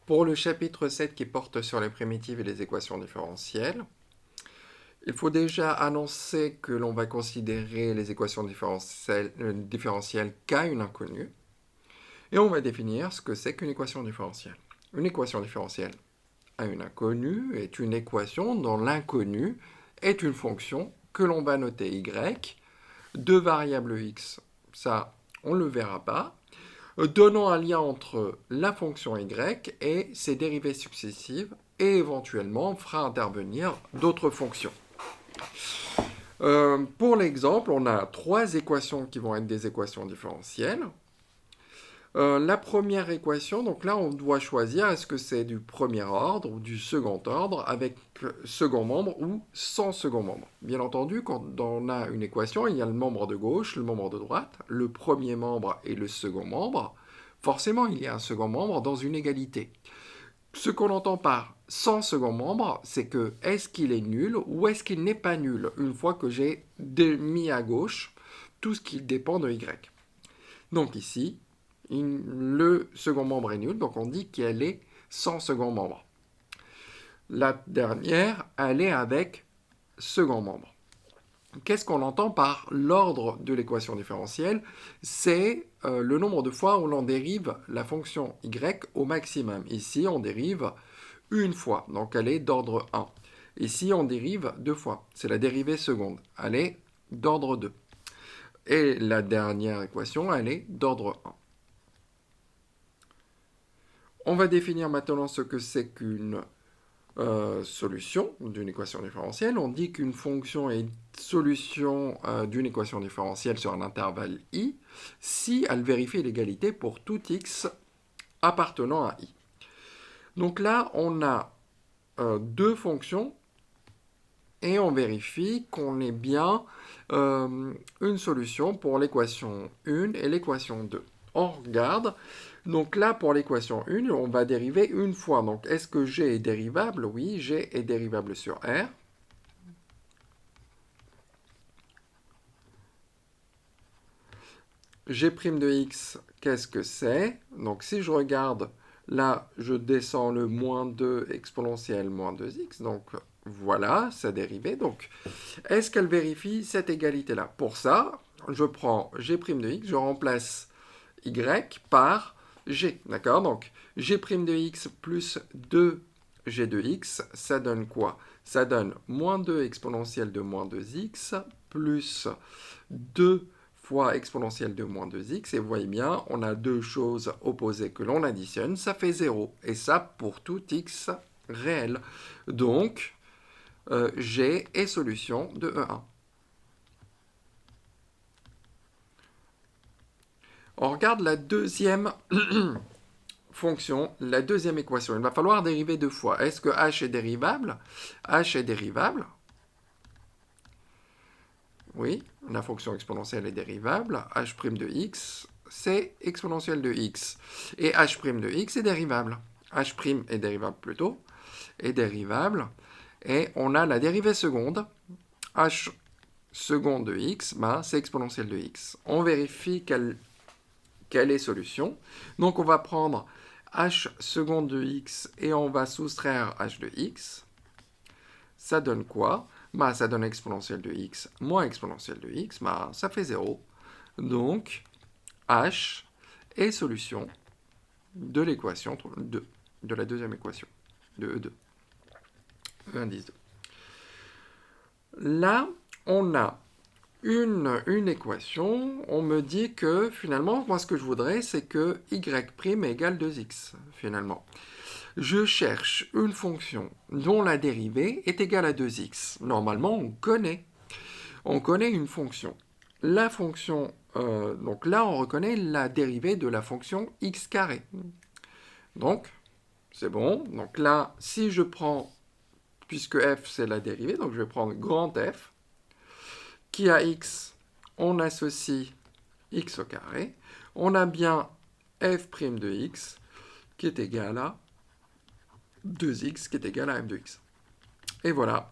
Pour le chapitre 7 qui porte sur les primitives et les équations différentielles, il faut déjà annoncer que l'on va considérer les équations différentielles qu'à une inconnue, et on va définir ce que c'est qu'une équation différentielle. Une équation différentielle à une inconnue est une équation dont l'inconnue est une fonction que l'on va noter y, deux variables x, ça on ne le verra pas, donnant un lien entre la fonction y et ses dérivées successives, et éventuellement on fera intervenir d'autres fonctions. Pour l'exemple, on a trois équations qui vont être des équations différentielles. La première équation, donc là on doit choisir est-ce que c'est du premier ordre ou du second ordre avec second membre ou sans second membre. Bien entendu, quand on a une équation, il y a le membre de gauche, le membre de droite, le premier membre et le second membre. Forcément, il y a un second membre dans une égalité. Ce qu'on entend par sans second membre, c'est que est-ce qu'il est nul ou est-ce qu'il n'est pas nul une fois que j'ai mis à gauche tout ce qui dépend de y. Donc ici, le second membre est nul, donc on dit qu'elle est sans second membre. La dernière, elle est avec second membre. Qu'est-ce qu'on entend par l'ordre de l'équation différentielle? C'est le nombre de fois où l'on dérive la fonction y au maximum. Ici, on dérive une fois, donc elle est d'ordre 1. Ici, on dérive deux fois, c'est la dérivée seconde, elle est d'ordre 2. Et la dernière équation, elle est d'ordre 1. On va définir maintenant ce que c'est qu'une solution d'une équation différentielle. On dit qu'une fonction est solution d'une équation différentielle sur un intervalle i si elle vérifie l'égalité pour tout x appartenant à i. Donc là, on a deux fonctions et on vérifie qu'on ait bien une solution pour l'équation 1 et l'équation 2. On regarde. Donc là, pour l'équation 1, on va dériver une fois. Donc, est-ce que G est dérivable? Oui, G est dérivable sur R. G' de x, qu'est-ce que c'est? Donc, si je regarde, là, je descends le moins 2 exponentielle moins 2x. Donc, voilà, sa dérivée. Donc, est-ce qu'elle vérifie cette égalité-là? Pour ça, je prends G' de x, je remplace y par g, d'accord? Donc, g' de x plus 2g de x, ça donne quoi? Ça donne moins 2 exponentielle de moins 2x plus 2 fois exponentielle de moins 2x, et vous voyez bien, on a deux choses opposées que l'on additionne, ça fait 0, et ça pour tout x réel. Donc, g est solution de E1. On regarde la deuxième fonction, la deuxième équation. Il va falloir dériver deux fois. Est-ce que h est dérivable? H est dérivable. Oui, la fonction exponentielle est dérivable. H' de x, c'est exponentielle de x. Et H' de x est dérivable. H' est dérivable plutôt, est dérivable. Et on a la dérivée seconde. H seconde de x, ben, c'est exponentielle de x. On vérifie quelle est solution. Donc on va prendre h seconde de x et on va soustraire h de x. Ça donne quoi? Bah, ça donne exponentielle de x moins exponentielle de x. Bah, ça fait 0. Donc, h est solution de l'équation de la deuxième équation, de E2. E indice 2. Là, on a une équation, on me dit que finalement, moi ce que je voudrais, c'est que y' égale 2x, finalement. Je cherche une fonction dont la dérivée est égale à 2x. Normalement, on connaît une fonction. La fonction, donc là, on reconnaît la dérivée de la fonction x carré. Donc, c'est bon. Donc là, si je prends, puisque f c'est la dérivée, donc je vais prendre grand F, qui a x, on associe x au carré. On a bien f' de x qui est égal à 2x qui est égal à f de x. Et voilà,